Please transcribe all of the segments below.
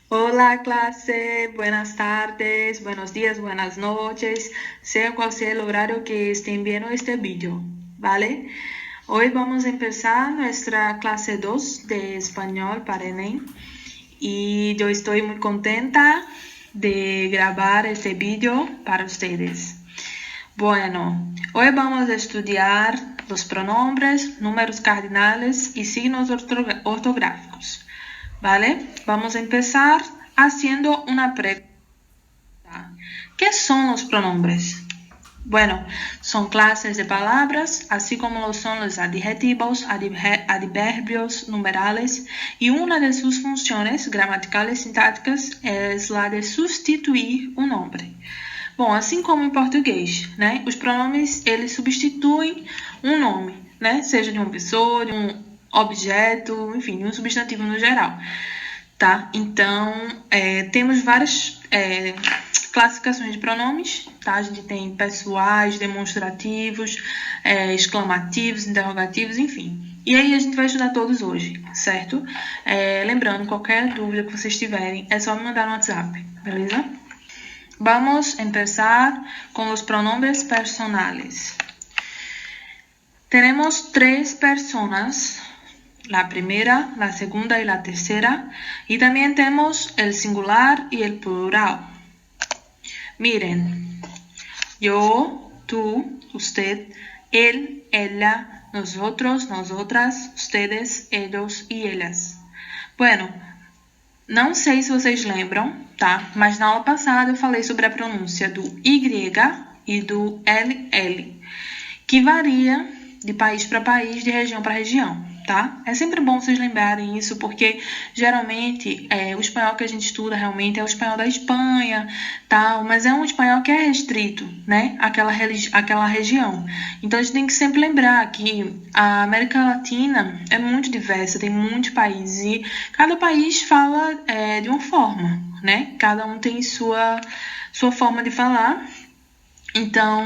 Hola clase, buenas tardes, buenos días, buenas noches, sea cual sea el horario que estén viendo este vídeo, ¿vale? Hoy vamos a empezar nuestra clase 2 de español para ENEM y yo estoy muy contenta de grabar este vídeo para ustedes. Bueno, hoy vamos a estudiar los pronombres, números cardinales y signos ortográficos. ¿Vale? Vamos a empezar haciendo una pregunta. ¿Qué son los pronombres? Bueno, son clases de palabras, así como lo son los adjetivos, adverbios, numerales, y una de sus funciones gramaticales sintáticas es la de sustituir um nome. Bom, assim como em português, né? Os pronomes, eles substituem um nome, né? Seja de uma pessoa, de um objeto, enfim, de um substantivo no geral, tá? Então, temos várias classificações de pronomes, tá? A gente tem pessoais, demonstrativos, exclamativos, interrogativos, enfim. E aí a gente vai estudar todos hoje, certo? Lembrando, qualquer dúvida que vocês tiverem, é só me mandar no WhatsApp, beleza? Vamos empezar con los pronombres personales. Tenemos 3 personas, la primera, la segunda y la tercera, y también tenemos el singular y el plural. Miren, yo, tú, usted, él, ella, nosotros, nosotras, ustedes, ellos y ellas. Bueno, não sei se vocês lembram, tá? Mas na aula passada eu falei sobre a pronúncia do Y e do LL, que varia de país para país, de região para região, tá? É sempre bom vocês lembrarem isso, porque geralmente o espanhol que a gente estuda realmente é o espanhol da Espanha, tal, mas é um espanhol que é restrito, né? Aquela região. Então a gente tem que sempre lembrar que a América Latina é muito diversa, tem muitos países e cada país fala de uma forma, né? Cada um tem sua forma de falar. Então,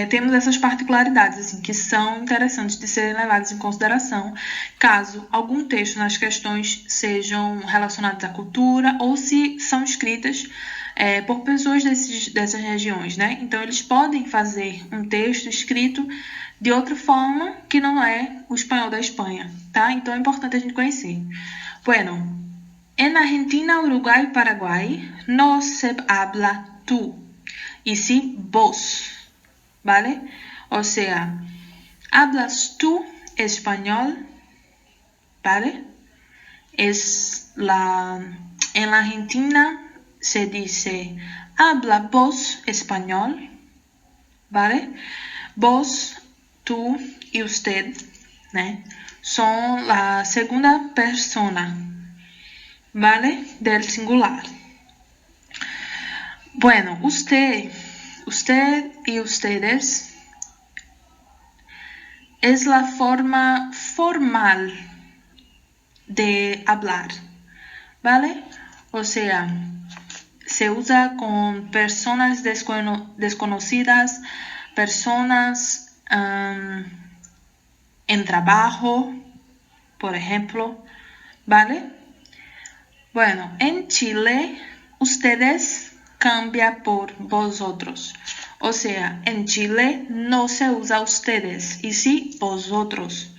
temos essas particularidades assim, que são interessantes de serem levadas em consideração caso algum texto nas questões sejam relacionados à cultura ou se são escritas por pessoas dessas regiões, né? Então, eles podem fazer um texto escrito de outra forma que não é o espanhol da Espanha, tá? Então, é importante a gente conhecer. Bueno, en Argentina, Uruguay y Paraguay no se habla tú. Y sí vos, ¿vale? O sea, hablas tú español, ¿vale? En la Argentina se dice, habla vos español, ¿vale? Vos, tú y usted, ¿né? Son la segunda persona, ¿vale? Del singular. Bueno, usted y ustedes es la forma formal de hablar, ¿vale? O sea, se usa con personas desconocidas, personas en trabajo, por ejemplo, ¿vale? Bueno, en Chile, ustedes cambia por vosotros. O sea, en Chile no se usa ustedes, e sim vosotros,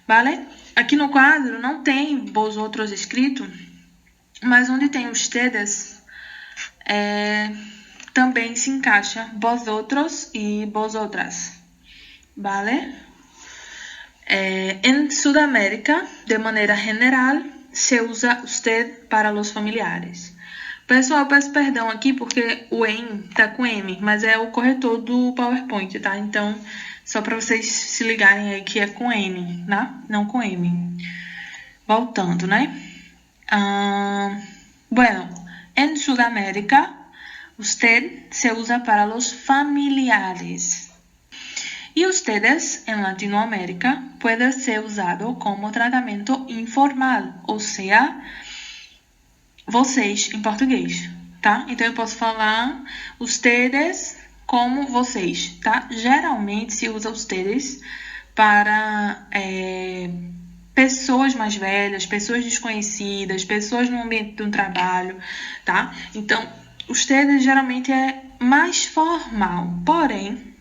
vale? Aqui no quadro não tem vosotros escrito, mas onde tem ustedes também se encaixa vosotros e vosotras, vale? En Sudamérica, de maneira general, se usa usted para los familiares. Pessoal, peço perdão aqui porque o em tá com M, mas é o corretor do PowerPoint, tá? Então, só para vocês se ligarem aí que é com N, tá? Não com M. Voltando, né? Bueno, en Sudamérica, usted se usa para los familiares. Y ustedes en Latinoamérica puede ser usado como tratamento informal, ou seja, vocês em português, tá? Então eu posso falar ustedes como vocês, tá? Geralmente se usa ustedes para pessoas mais velhas, pessoas desconhecidas, pessoas no ambiente do trabalho, tá? Então, ustedes geralmente é mais formal, porém,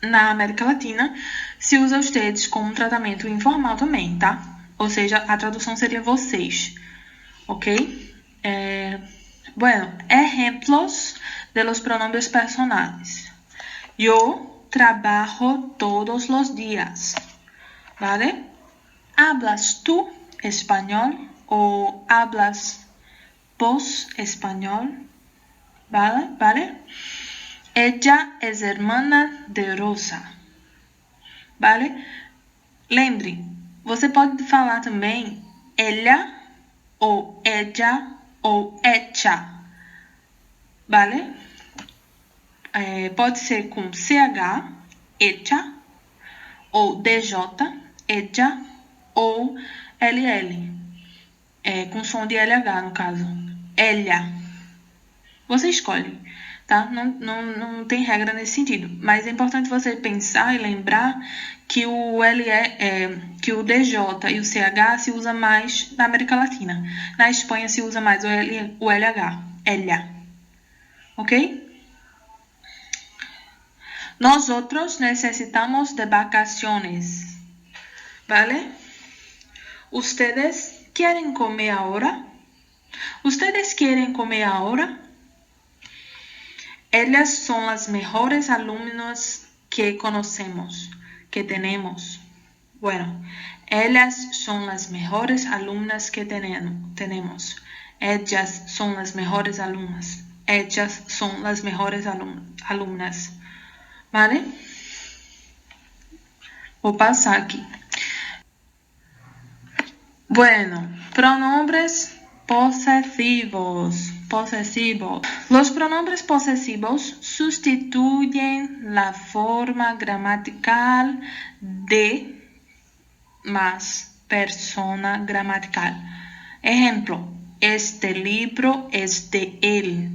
na América Latina, se usa ustedes como um tratamento informal também, tá? Ou seja, a tradução seria vocês, ok? Bueno, ejemplos de los pronombres personales. Yo trabajo todos los días, ¿vale? ¿Hablas tú español o hablas vos español? ¿Vale? Ella es hermana de Rosa, ¿vale? Lembre, você pode falar também ella ou ella ou ella, ¿vale? Pode ser com CH, ella, ou DJ, ella, ou LL, com som de LH no caso, ella. Você escolhe, tá? Não tem regra nesse sentido, mas é importante você pensar e lembrar que o que o DJ e o CH se usa mais na América Latina. Na Espanha se usa mais o LH, ella, ok? Nosotros necesitamos de vacaciones, ¿vale? ¿Ustedes quieren comer ahora? ¿Ustedes quieren comer ahora? Ellas son las mejores alumnas que conocemos, que tenemos. Bueno, ellas son las mejores alumnas que tenemos. Ellas son las mejores alumnas. Ellas son las mejores alumnas. ¿Vale? Vou passar aqui. Bueno, pronombres posesivos. Los pronombres posesivos sustituyen la forma gramatical de más persona gramatical. Ejemplo, este libro es de él.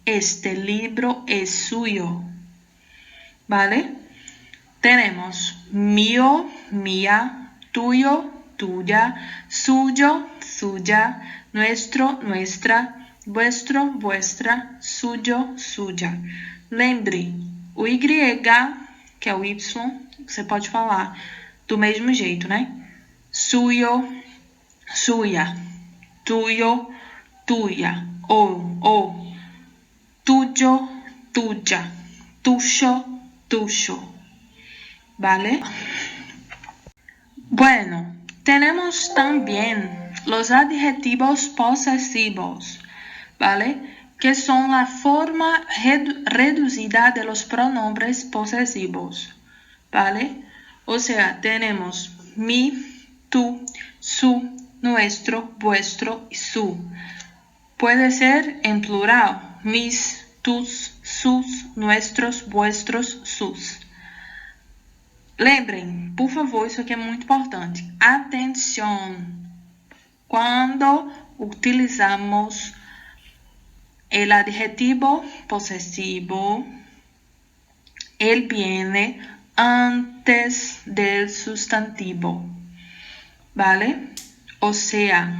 Este libro es suyo. ¿Vale? Tenemos mío, mía, tuyo, tuya, suyo, suya, nuestro, nuestra, vuestro, vuestra, suyo, suya. Lembre, o Y, que é o Y, você pode falar do mesmo jeito, né? Suyo, suya, tuyo, tuya, ou, tuyo, tuya, tuyo, tuyo. ¿Vale? Bueno, tenemos también los adjetivos posesivos, ¿vale? Que son la forma reducida de los pronombres posesivos, ¿vale? O sea, tenemos mi, tú, su, nuestro, vuestro y su. Puede ser en plural, mis, tus, sus, nuestros, vuestros, sus. Lembrem, por favor, isso aqui é muito importante. Atenção! Quando utilizamos el adjetivo posesivo, él viene antes del sustantivo, ¿vale? O sea,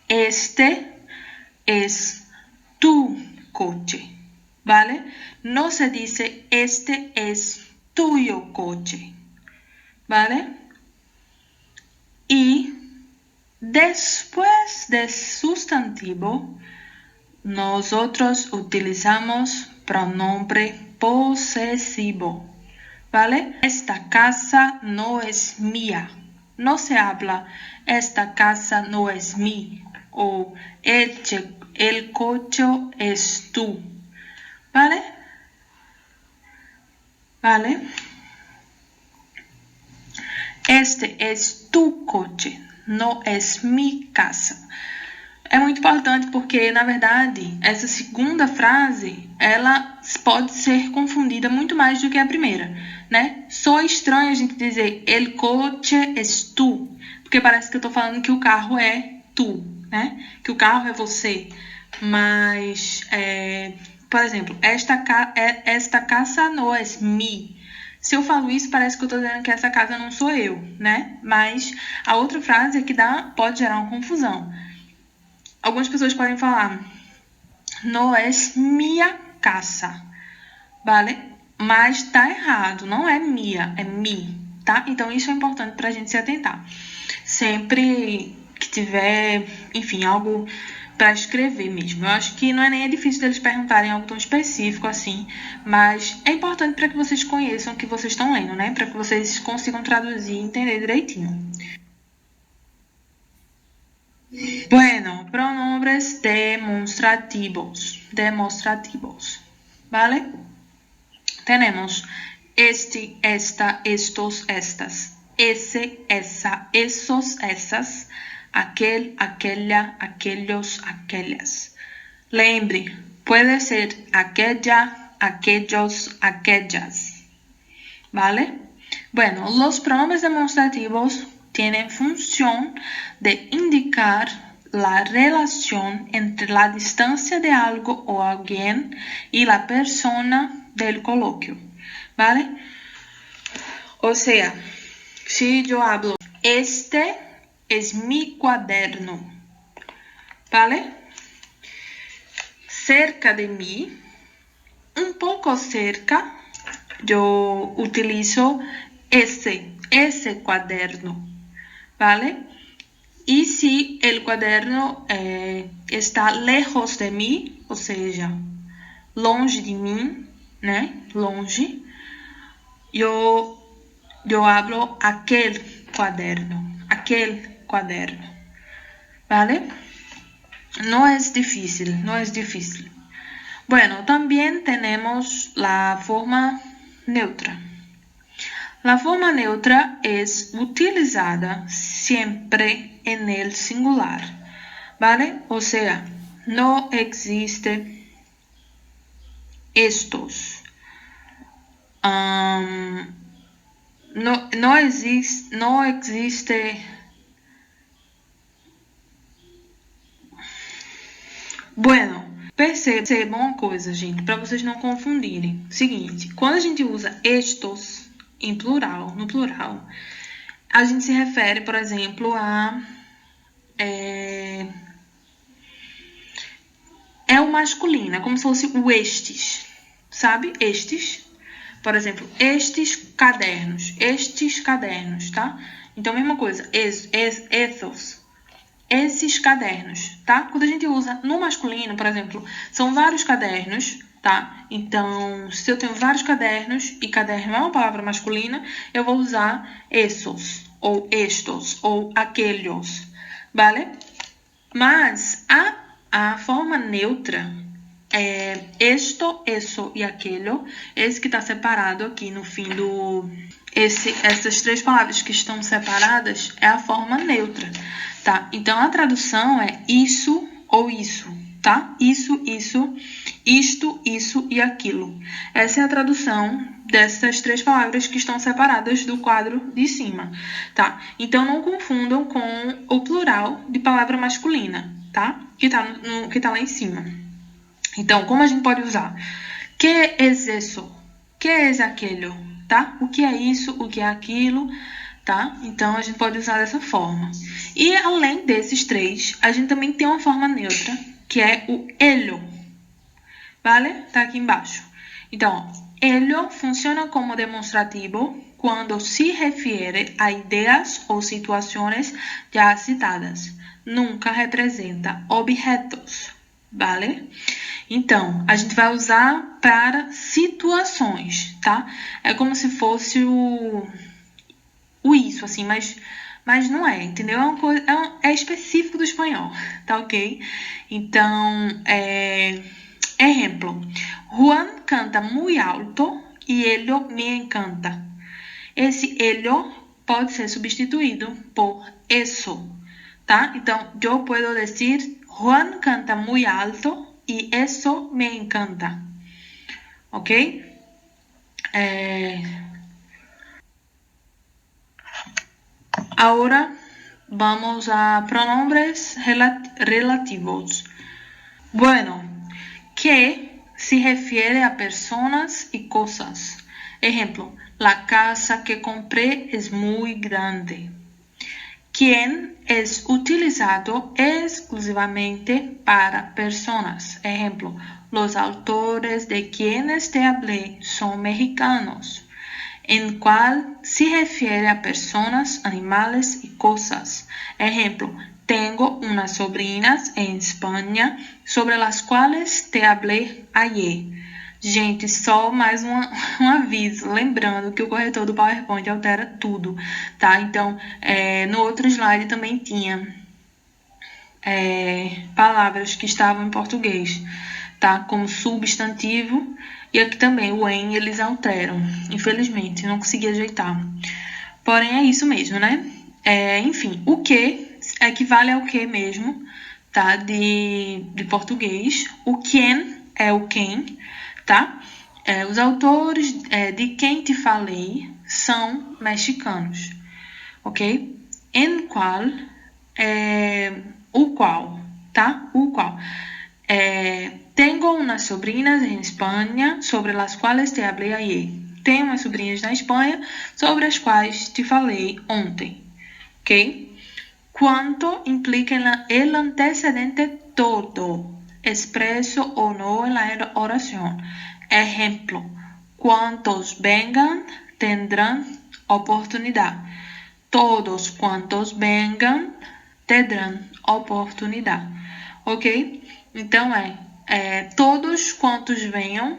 este es tu coche, ¿vale? No se dice este es tuyo coche, ¿vale? Y después del sustantivo, nosotros utilizamos pronombre posesivo, ¿vale? Esta casa no es mía. No se habla, esta casa no es mía, o el coche es tú, ¿vale? ¿Vale? Este es tu coche, não é mi casa. É muito importante porque, na verdade, essa segunda frase, ela pode ser confundida muito mais do que a primeira, né? Só é estranho a gente dizer el coche es tu, porque parece que eu tô falando que o carro é tu, né? Que o carro é você. Mas, por exemplo, esta casa não é mi. Se eu falo isso, parece que eu tô dizendo que essa casa não sou eu, né? Mas a outra frase é que pode gerar uma confusão. Algumas pessoas podem falar, no es minha casa, vale? Mas tá errado, não é minha, é mi, tá? Então isso é importante pra gente se atentar. Sempre que tiver, enfim, algo para escrever mesmo. Eu acho que não é nem difícil deles perguntarem algo tão específico assim, mas é importante para que vocês conheçam o que vocês estão lendo, né? Para que vocês consigam traduzir e entender direitinho. Bueno, pronombres demonstrativos. Demonstrativos. ¿Vale? Tenemos este, esta, estos, estas. Ese, esa, esos, esas. Aquel, aquella, aquellos, aquellas. Lembre, puede ser aquella, aquellos, aquellas. ¿Vale? Bueno, los pronombres demostrativos tienen función de indicar la relación entre la distancia de algo o alguien y la persona del coloquio. ¿Vale? O sea, si yo hablo, este es mi cuaderno. ¿Vale? Cerca de mí, un poco cerca, yo utilizo ese cuaderno, ¿vale? Y si el cuaderno está lejos de mí, ou seja, longe de mim, né? Longe, yo hablo aquel cuaderno, ¿vale? No es difícil, no es difícil. Bueno, también tenemos la forma neutra. La forma neutra es utilizada siempre en el singular, ¿vale? O sea, no existe estos. No existe. Bueno, percebam uma coisa, gente, para vocês não confundirem. Seguinte, quando a gente usa estos em plural, no plural, a gente se refere, por exemplo, a é o masculino, é como se fosse o estes, sabe? Estes. Por exemplo, estes cadernos, tá? Então, mesma coisa, esses cadernos, tá? Quando a gente usa no masculino, por exemplo, são vários cadernos, tá? Então, se eu tenho vários cadernos e caderno é uma palavra masculina, eu vou usar essos, ou estos, ou aquellos, vale? Mas a forma neutra é esto, eso e aquello, esse que está separado aqui no fim do... Essas três palavras que estão separadas é a forma neutra, tá? Então, a tradução é isso ou isso, tá? Isso, isto, isso e aquilo. Essa é a tradução dessas três palavras que estão separadas do quadro de cima, tá? Então, não confundam com o plural de palavra masculina, tá? Que tá lá em cima. Então, como a gente pode usar? Que es eso? Que es aquello? Tá? O que é isso? O que é aquilo? Tá? Então, a gente pode usar dessa forma. E, além desses três, a gente também tem uma forma neutra, que é o ello. Vale? Tá aqui embaixo. Então, ello funciona como demonstrativo quando se refere a ideias ou situações já citadas. Nunca representa objetos. Vale? Então, a gente vai usar para situações, tá? É como se fosse o isso, assim, mas não é, entendeu? É uma coisa, é específico do espanhol, tá ok? Então, exemplo. Juan canta muy alto y ello me encanta. Esse ello pode ser substituído por eso, tá? Então, eu posso dizer Juan canta muy alto y eso me encanta. ¿Ok? Ahora vamos a pronombres relativos. Bueno, que se refiere a personas y cosas. Ejemplo, la casa que compré es muy grande. Quien es utilizado exclusivamente para personas. Ejemplo, los autores de quienes te hablé son mexicanos, en cual se refiere a personas, animales y cosas. Ejemplo, tengo unas sobrinas en Espanha sobre las quais te hablé ayer. Gente, só mais um aviso, lembrando que o corretor do PowerPoint altera tudo, tá? Então, no outro slide também tinha palavras que estavam em português, tá? Como substantivo, e aqui também o em eles alteram, infelizmente, não consegui ajeitar. Porém, é isso mesmo, né? Enfim, o que equivale ao que mesmo, tá? De português. O quem é o quem, tá? Os autores de quem te falei são mexicanos, ok? En qual, o qual, tá? O qual. Tengo unas sobrinas en España sobre las cuales te hablé ayer. Tenho umas sobrinhas na Espanha sobre as quais te falei ontem, ok? Quanto implica el antecedente todo, expreso o no en la oración. Ejemplo, cuantos vengan tendrán oportunidad. Todos cuantos vengan tendrán oportunidad. Ok? Então, todos quantos venham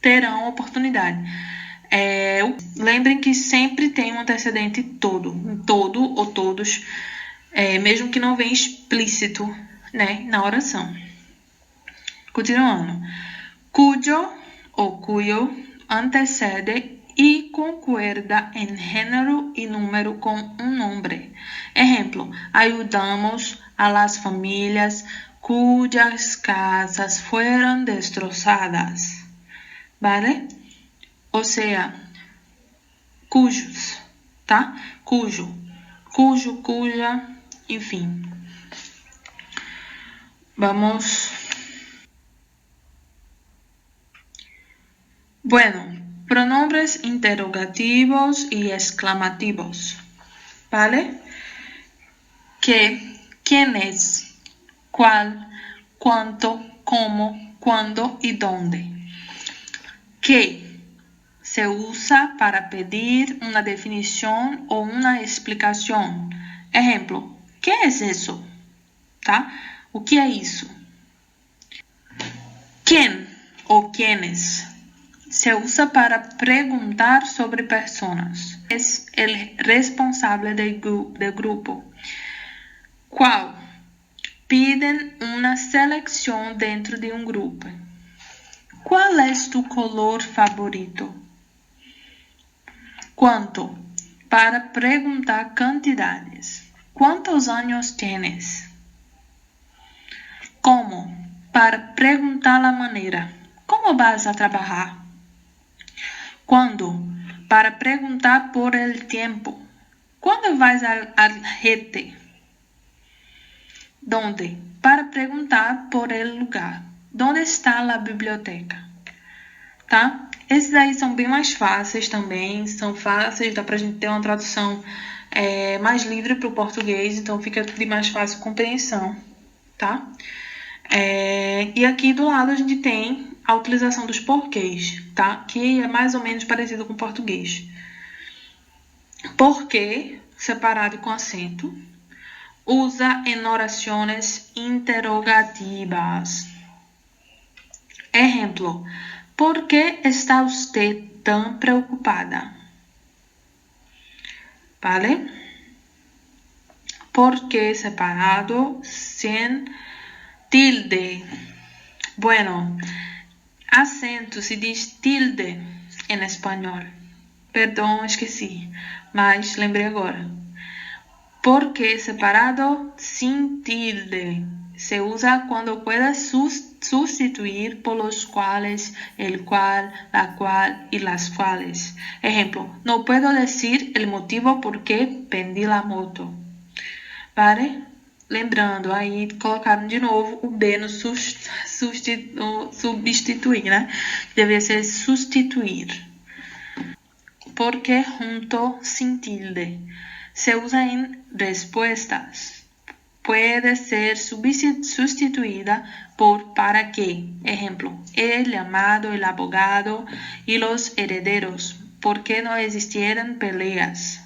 terão oportunidade. Lembrem que sempre tem um antecedente todo ou todos, mesmo que não venha explícito, né, na oração. Continuando. Cuyo o cuyo antecede y concuerda en género y número con un nombre. Ejemplo, ayudamos a las familias cuyas casas fueron destrozadas. ¿Vale? O sea, cujos, tá? Cuyo, cuya, enfim. Vamos. Bueno, pronombres interrogativos y exclamativos, ¿vale? ¿Qué? ¿Quién es? ¿Cuál? ¿Cuánto? ¿Cómo? ¿Cuándo? ¿Y dónde? ¿Qué? Se usa para pedir una definición o una explicación. Ejemplo, ¿qué es eso? Tá? O que é isso? ¿Quién o quiénes? Se usa para preguntar sobre personas. Es el responsable del grupo. ¿Cuál? Piden una selección dentro de un grupo. ¿Cuál es tu color favorito? ¿Cuánto? Para preguntar cantidades. ¿Cuántos años tienes? ¿Cómo? Para preguntar la manera. ¿Cómo vas a trabajar? ¿Cuándo? Para preguntar por el tiempo. ¿Cuándo vas al rete? ¿Dónde? Para preguntar por el lugar. ¿Dónde está a biblioteca? Tá? Esses aí são bem mais fáceis também. São fáceis, dá pra gente ter uma tradução mais livre para o português. Então fica de mais fácil compreensão, tá? E aqui do lado a gente tem a utilização dos porquês, tá? Que é mais ou menos parecido com o português. Porquê, separado com acento, usa em orações interrogativas. Ejemplo, ¿por qué está usted tan preocupada? ¿Vale? ¿Por qué separado sin tilde? Bueno, acento se diz tilde em espanhol. Perdão, esqueci, mas lembrei agora. ¿Por qué separado sin tilde? Se usa cuando puedas sustituir por los cuales, el cual, la cual y las cuales. Ejemplo, no puedo decir el motivo por qué vendí la moto. ¿Vale? lembrando, aí colocaram de novo o B no substituir, né? Deveria ser sustituir. Porque junto sin tilde se usa en respuestas. Puede ser sustituida por para qué. Ejemplo, el llamado, el abogado y los herederos. Porque no existieran peleas.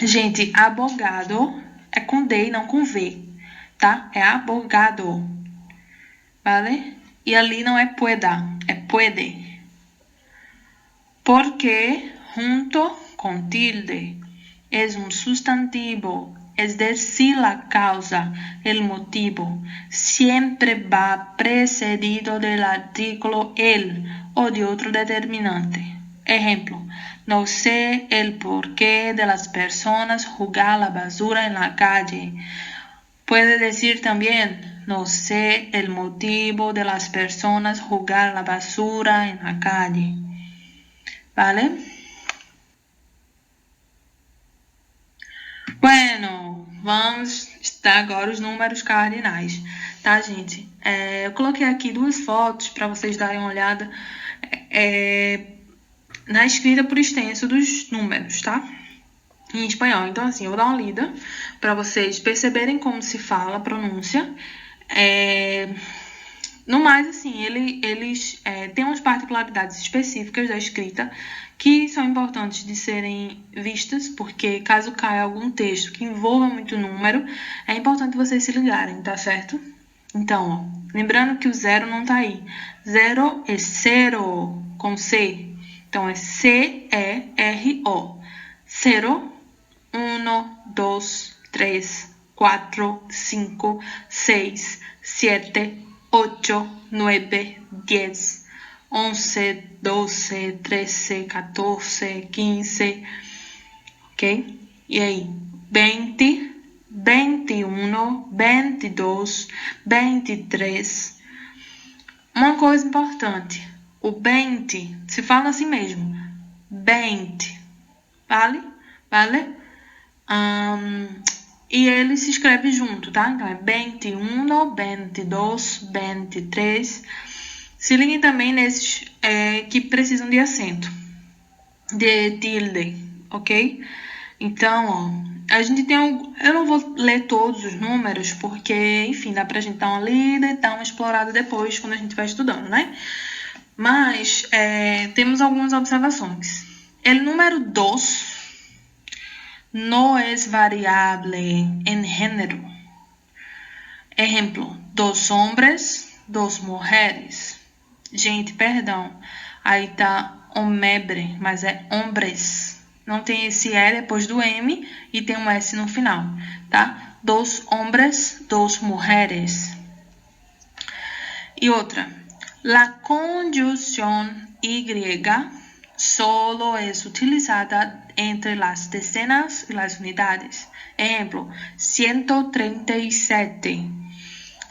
Gente, abogado é com D e não com V, tá? É abogado, vale? E ali não é pueda, é puede. Porque junto con tilde es un sustantivo, es decir, la causa, el motivo, siempre va precedido del artículo el o de otro determinante. Ejemplo, no sé el porqué de las personas jugar la basura en la calle. Puede decir también, no sé el motivo de las personas jugar la basura en la calle. ¿Vale? Bueno, vamos estudar agora os números cardinais, tá, gente? Eu coloquei aqui duas fotos para vocês darem uma olhada na escrita por extenso dos números, tá? Em espanhol. Então, assim, eu vou dar uma lida para vocês perceberem como se fala a pronúncia. No mais, assim, eles têm umas particularidades específicas da escrita que são importantes de serem vistas, porque caso caia algum texto que envolva muito número, é importante vocês se ligarem, tá certo? Então, ó, lembrando que o zero não tá aí. Zero é zero, com C. Então, é C-E-R-O. Zero, 1, 2, 3, 4, 5, 6, 7, 8, 9, 10, 11, 12, 13, 14, 15, ok? E aí, 20, 21, 22, 23. Uma coisa importante, o 20 se fala assim mesmo, 20, vale? Vale? E ele se escreve junto, tá? Então, é 21, 22, 23. Se liguem também nesses que precisam de acento, de tilde, ok? Então, ó, a gente tem eu não vou ler todos os números, porque, enfim, dá pra gente dar uma lida e dar uma explorada depois, quando a gente vai estudando, né? Mas, temos algumas observações. O número 2 no es variable en género. Ejemplo, 2 hombres, 2 mujeres. Gente, perdão, aí tá homebre, mas é hombres. Não tem esse E depois do M e tem um S no final, tá? 2 hombres, 2 mujeres. E outra, la conjunción Y solo es utilizada entre las decenas y las unidades. Ejemplo, 137,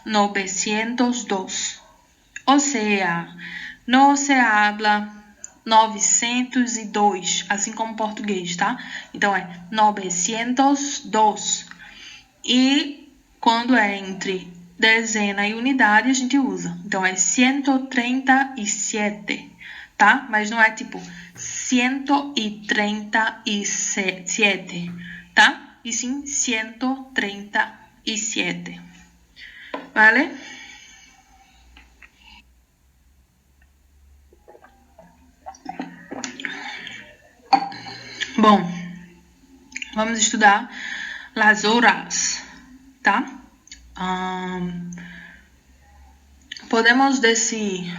902. O sea, não se habla 902, assim como português, tá? Então, é 902. E quando é entre dezena e unidade, a gente usa. Então, é 137, tá? Mas não é tipo 137, tá? E sim 137. Vale? Bom, vamos estudar las horas, tá? Podemos decir,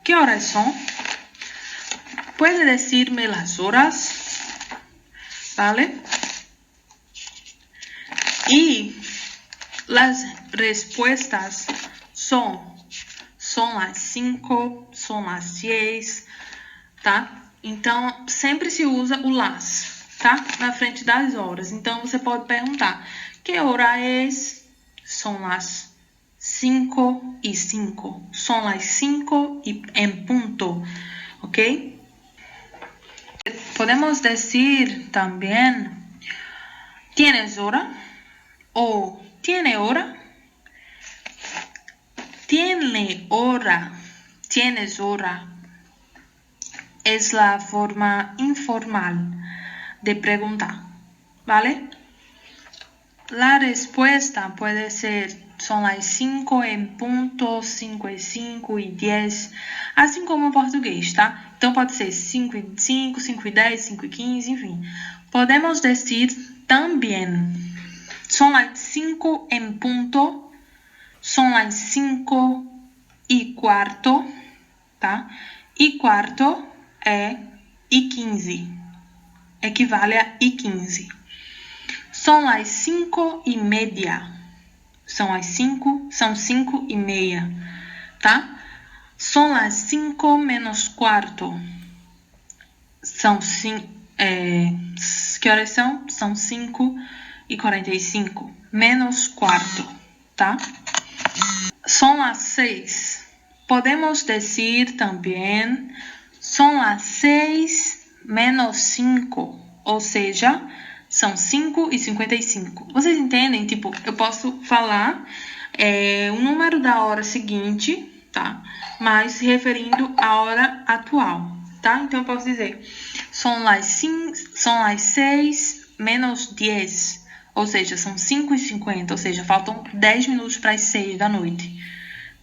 ¿qué horas son? ¿Puede decirme las horas? ¿Vale? Y las respuestas son las 5, son las 6, tá? Então, sempre se usa o las, tá? Na frente das horas. Então, você pode perguntar, que hora é? São las 5:05. São las 5 em punto, ¿ok? Podemos decir también ¿Tienes hora? O ¿tiene hora? Tiene hora. ¿Tienes hora? Es la forma informal de preguntar, ¿vale? La respuesta puede ser, son las 5 en punto, 5 e 5 e 10, assim como em português, tá? Então pode ser 5 e 5, 5 e 10, 5 e 15, enfim. Podemos dizer também, son las 5 en punto, son las 5 y cuarto, tá? E quarto é e 15, equivale a e 15. São las 5:30. São 5:30, tá? São las 5 menos quarto. São 5. Que horas são? São 5:45. Menos quarto, tá? São las 6. Podemos dizer também, são las 6 menos 5. Ou seja, são 5:55. Vocês entendem? Tipo, eu posso falar o número da hora seguinte, tá? Mas se referindo à hora atual, tá? Então, eu posso dizer, são las 6 menos 10. Ou seja, são 5:50. Ou seja, faltam 10 minutos para as 6 da noite,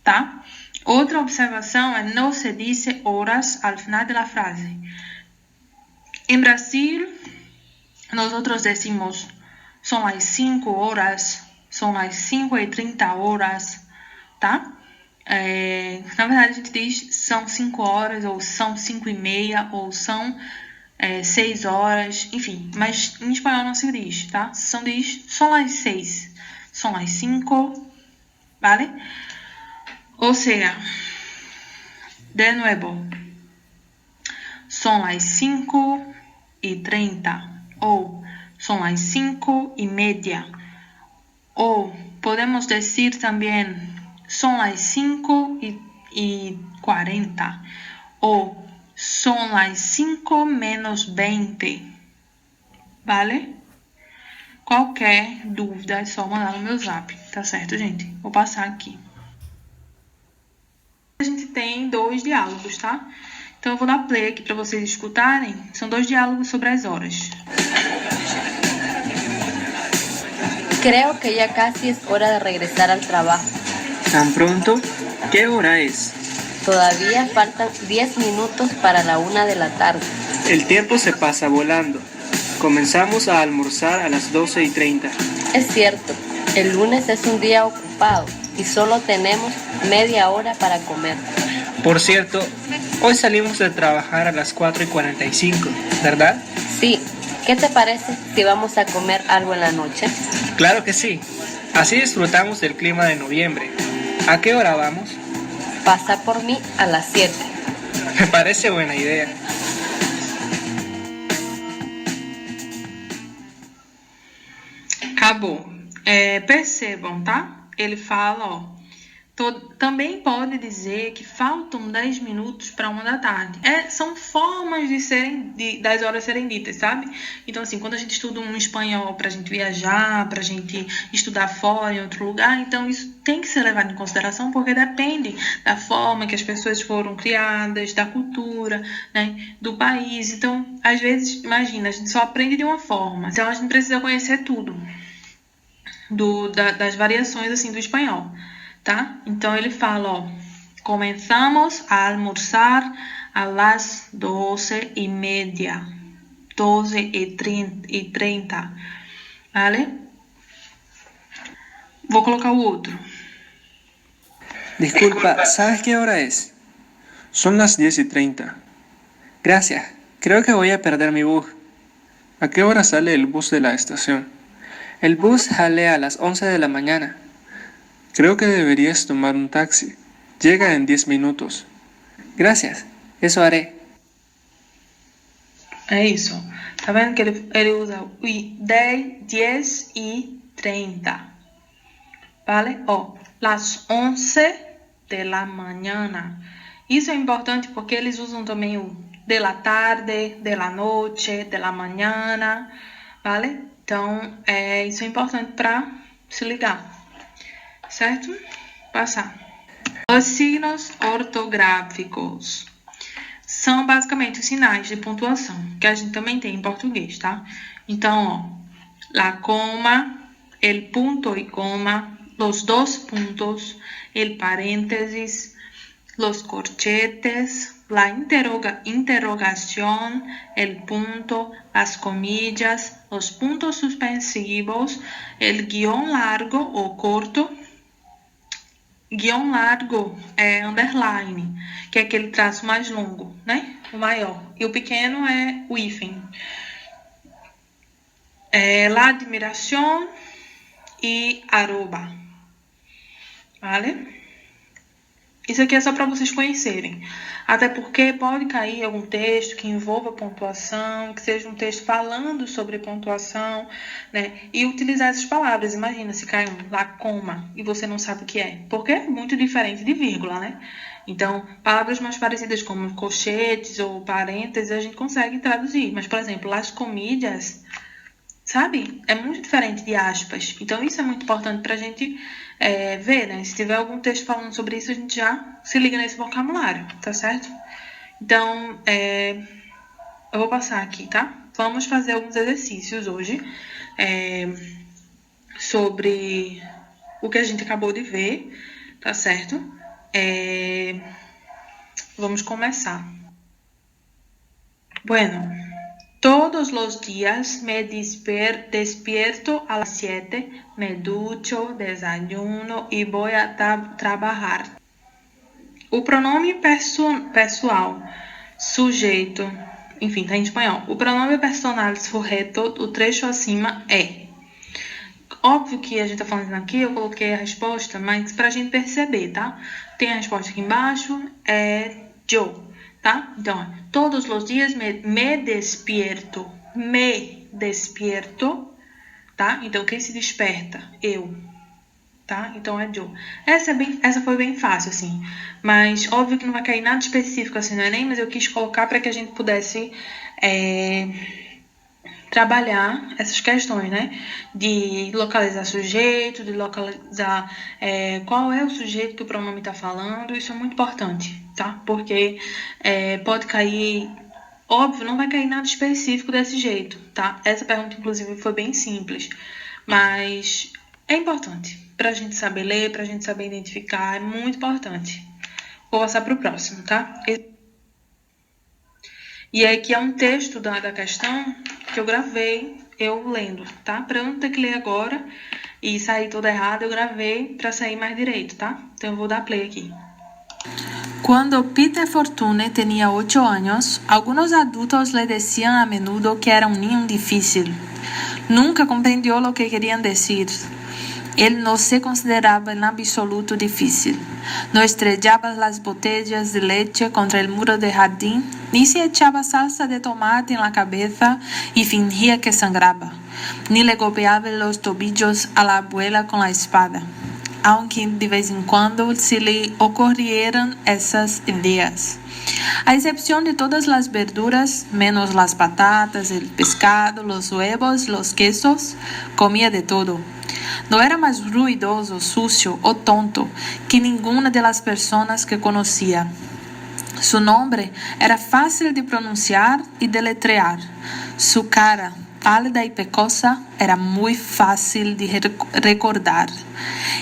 tá? Outra observação é no se dice horas al final de la frase. Em Brasil, nosotros decimos, son las 5 horas, son las 5:30 horas, tá? Na verdade, a gente diz são 5 horas, ou são 5:30, ou são 6 horas, enfim. Mas em espanhol não se diz, tá? Diz, son las 6, son las 5, ¿vale? O sea, de nuevo, son las 5:30. Ou são as 5:30. Ou podemos dizer também, são as 5:40. Ou são as 5 menos 20. Vale? Qualquer dúvida é só mandar no meu zap, tá certo, gente? Vou passar aqui. A gente tem 2 diálogos, tá? Então, eu vou dar play aqui para vocês escutarem. São 2 diálogos sobre as horas. Creo que ya casi es hora de regresar al trabajo. ¿Tan pronto? ¿Qué hora es? Todavía faltan 10 minutos para la 1 de la tarde. El tiempo se pasa volando. Comenzamos a almorzar a las 12:30. Es cierto, el lunes es un día ocupado y solo tenemos media hora para comer. Por cierto, hoy salimos de trabajar a las 4:45, ¿verdad? Sí. ¿Qué te parece si vamos a comer algo en la noche? Claro que sí. Así disfrutamos del clima de noviembre. ¿A qué hora vamos? Pasa por mí a las 7. Me parece buena idea. Acabou. Percebam, tá? Ele fala, ó. Também pode dizer que faltam 10 minutos para 1 da tarde. São formas das horas serem ditas, sabe? Então, assim, quando a gente estuda um espanhol para a gente viajar, para a gente estudar fora, em outro lugar, então isso tem que ser levado em consideração, porque depende da forma que as pessoas foram criadas, da cultura, né, do país. Então, às vezes, imagina, a gente só aprende de uma forma. Então, a gente precisa conhecer tudo das variações, assim, do espanhol. Tá? Então, ele fala, ó, comenzamos a almorzar a las 12:30. 12:30. Vale? Vou colocar o outro. Disculpa, ¿sabes qué hora es? Son las 10:30. Gracias, creo que voy a perder mi bus. ¿A qué hora sale el bus de la estación? El bus sale a las 11 de la mañana. Creo que deberías tomar un taxi. Llega en 10 minutos. Gracias, eso haré. É isso. Tá vendo que ele usa o 10 e 30. Vale? Ó, las 11 de la mañana. Isso é importante porque eles usam também o de la tarde, de la noche, de la mañana. Vale? Então, isso é importante para se ligar, certo? Passar. Os signos ortográficos são basicamente os sinais de pontuação, que a gente também tem em português, tá? Então, ó, la coma, el punto y coma, los dos puntos, el paréntesis, los corchetes, la interrogación, el punto, las comillas, los puntos suspensivos, el guión largo o corto. Guião largo é underline, que é aquele traço mais longo, né? O maior. E o pequeno é o hífen. La admiración e arroba. Vale? Isso aqui é só para vocês conhecerem. Até porque pode cair algum texto que envolva pontuação, que seja um texto falando sobre pontuação, né? E utilizar essas palavras. Imagina se cai um lá, coma, e você não sabe o que é. Porque é muito diferente de vírgula, né? Então, palavras mais parecidas como colchetes ou parênteses, a gente consegue traduzir. Mas, por exemplo, las comillas, sabe? É muito diferente de aspas. Então, isso é muito importante para a gente ver, né? Se tiver algum texto falando sobre isso, a gente já se liga nesse vocabulário, tá certo? Então, eu vou passar aqui, tá? Vamos fazer alguns exercícios hoje sobre o que a gente acabou de ver, tá certo? Vamos começar. Bueno, todos los días me despierto a las 7, me ducho, desayuno y voy a trabajar. O pronome pessoal, sujeito, enfim, tá em espanhol. O pronome personal sujeito, o trecho acima é. Óbvio que a gente tá falando aqui, eu coloquei a resposta, mas pra gente perceber, tá? Tem a resposta aqui embaixo, é yo. Tá? Então, todos os dias me despierto, tá? Então, quem se desperta? Eu, tá? Então, é eu. Essa foi bem fácil, assim, mas óbvio que não vai cair nada específico assim no Enem, mas eu quis colocar para que a gente pudesse trabalhar essas questões, né? De localizar sujeito, de localizar qual é o sujeito que o pronome está falando. Isso é muito importante, tá? Porque pode cair... Óbvio, não vai cair nada específico desse jeito, tá? Essa pergunta, inclusive, foi bem simples. Mas é importante para a gente saber ler, para a gente saber identificar. É muito importante. Vou passar para o próximo, tá? E aqui é um texto da questão que eu gravei, eu lendo, tá? Para eu não ter que ler agora e sair toda errada, eu gravei para sair mais direito, tá? Então eu vou dar play aqui. Cuando Peter Fortune tenía 8 años, algunos adultos le decían a menudo que era un niño difícil. Nunca comprendió lo que querían decir. Él no se consideraba en absoluto difícil. No estrellaba las botellas de leche contra el muro del jardín, ni se echaba salsa de tomate en la cabeza y fingía que sangraba, ni le golpeaba los tobillos a la abuela con la espada, aunque de vez en cuando se le ocurrieran esas ideas. A excepción de todas las verduras, menos las patatas, el pescado, los huevos, los quesos, comía de todo. No era más ruidoso, sucio o tonto que ninguna de las personas que conocía. Su nombre era fácil de pronunciar y deletrear. Su cara, pálida y pecosa, era muy fácil de recordar.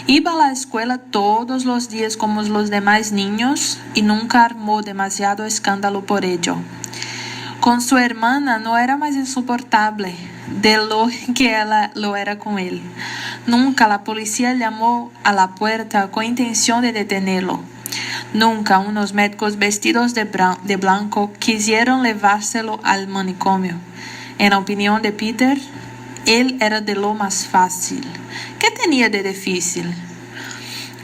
Iba a la escuela todos los días como los demás niños y nunca armó demasiado escándalo por ello. Con su hermana no era más insoportable de lo que ella lo era con él. Nunca la policía llamó a la puerta con intención de detenerlo. Nunca unos médicos vestidos de blanco quisieron llevárselo al manicomio. En la opinión de Peter, él era de lo más fácil. ¿Qué tenía de difícil?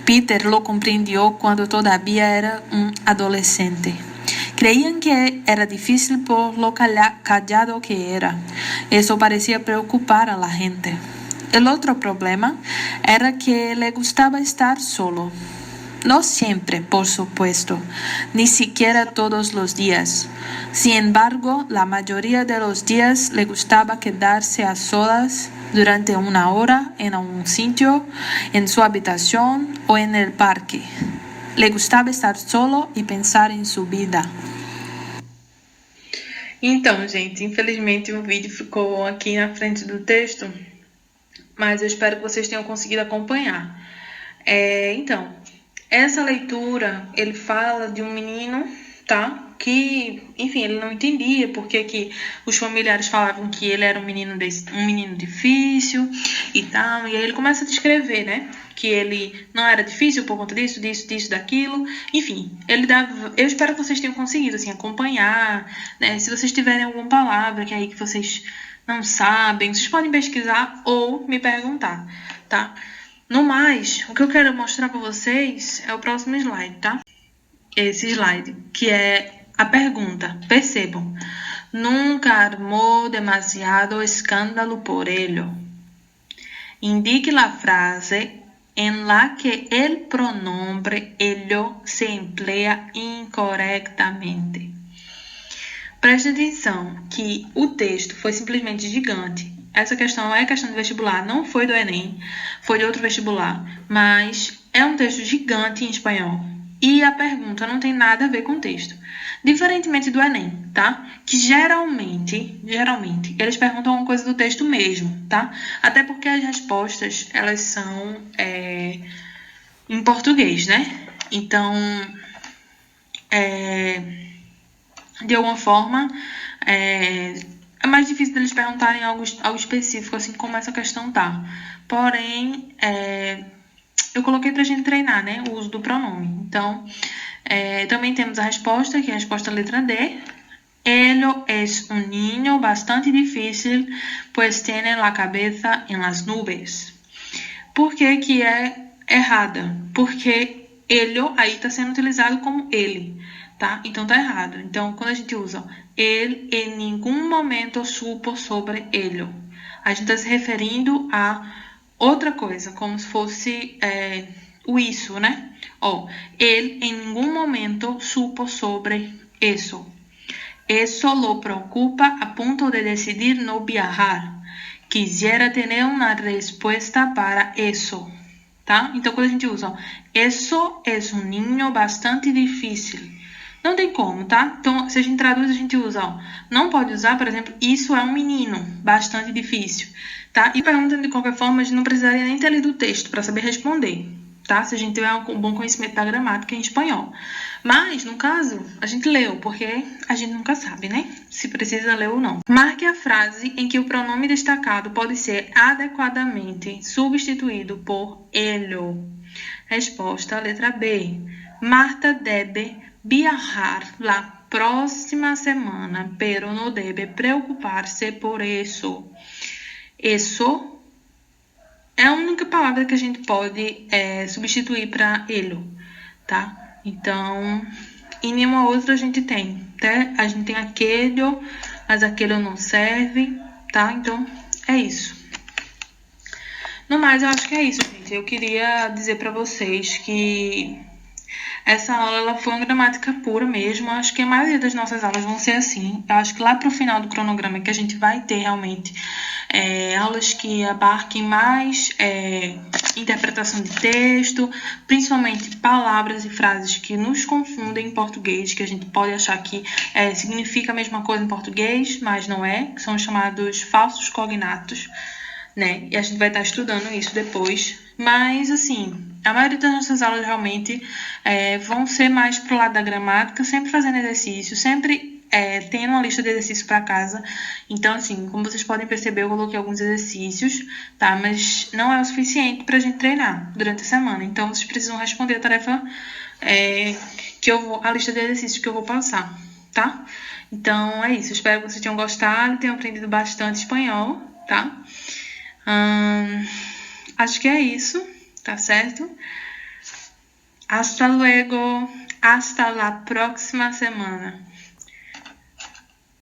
Peter lo comprendió cuando todavía era un adolescente. Creían que era difícil por lo callado que era. Eso parecía preocupar a la gente. El otro problema era que le gustaba estar solo. No siempre, por supuesto, ni siquiera todos los días. Sin embargo, la mayoría de los días le gustaba quedarse a solas durante una hora en un sitio, en su habitación o en el parque. Le gustaba estar solo e pensar em sua vida. Então, gente, infelizmente o vídeo ficou aqui na frente do texto, mas eu espero que vocês tenham conseguido acompanhar. Então, essa leitura, ele fala de um menino, tá? Que, enfim, ele não entendia porque que os familiares falavam que ele era um menino difícil e tal. E aí ele começa a descrever, né? Que ele não era difícil por conta disso, daquilo. Enfim, eu espero que vocês tenham conseguido, assim, acompanhar, né? Se vocês tiverem alguma palavra que aí que vocês não sabem, vocês podem pesquisar ou me perguntar, tá? No mais, o que eu quero mostrar para vocês é o próximo slide, tá? Esse slide, que é a pergunta. Percebam. Nunca armó demasiado escândalo por ello. Indique la frase en la que el pronombre ello se emplea incorrectamente. Preste atenção que o texto foi simplesmente gigante. Essa questão é questão de vestibular, não foi do Enem, foi de outro vestibular, mas é um texto gigante em espanhol. E a pergunta não tem nada a ver com o texto. Diferentemente do Enem, tá? Que geralmente, eles perguntam uma coisa do texto mesmo, tá? Até porque as respostas, elas são em português, né? Então, de alguma forma, é mais difícil deles perguntarem algo específico, assim como essa questão tá. Porém, eu coloquei pra gente treinar, né? O uso do pronome. Então, também temos a resposta, que é a resposta letra D. Ello es un niño bastante difícil, pues tiene la cabeza en las nubes. Por que é errada? Porque ello aí está sendo utilizado como ele, tá? Então tá errado. Então, quando a gente usa ele, em nenhum momento supo sobre ello. A gente está se referindo a outra coisa, como se fosse o isso, né? Ele em nenhum momento supo sobre eso. Eso lo preocupa a punto de decidir no viajar. Quisiera tener una respuesta para eso, tá? Então, quando a gente usa eso es un niño bastante difícil, não tem como, tá? Então, se a gente traduz, a gente usa, não pode usar, por exemplo, isso é um menino bastante difícil, tá? E pergunta de qualquer forma, a gente não precisaria nem ter lido o texto para saber responder, tá? Se a gente tiver um bom conhecimento da gramática em espanhol. Mas, no caso, a gente leu, porque a gente nunca sabe, né? Se precisa ler ou não. Marque a frase em que o pronome destacado pode ser adequadamente substituído por ello. Resposta, letra B. Marta debe viajar la próxima semana, pero no debe preocupar-se por eso. Eso é a única palavra que a gente pode substituir para ello, tá? Então, em nenhuma outra a gente tem, tá? A gente tem aquele, mas aquele não serve, tá? Então, é isso. No mais, eu acho que é isso, gente. Eu queria dizer para vocês que essa aula ela foi uma gramática pura mesmo. Eu acho que a maioria das nossas aulas vão ser assim. Eu acho que lá pro final do cronograma que a gente vai ter realmente aulas que abarquem mais interpretação de texto, principalmente palavras e frases que nos confundem em português, que a gente pode achar que significa a mesma coisa em português, mas não é, que são chamados falsos cognatos, né? E a gente vai estar estudando isso depois. Mas, assim, a maioria das nossas aulas realmente vão ser mais pro lado da gramática, sempre fazendo exercício, sempre tendo uma lista de exercícios para casa. Então, assim, como vocês podem perceber, eu coloquei alguns exercícios, tá? Mas não é o suficiente pra gente treinar durante a semana. Então, vocês precisam responder a tarefa a lista de exercícios que eu vou passar, tá? Então, é isso. Eu espero que vocês tenham gostado, tenham aprendido bastante espanhol, tá? Acho que é isso, tá certo? Hasta luego, hasta la próxima semana.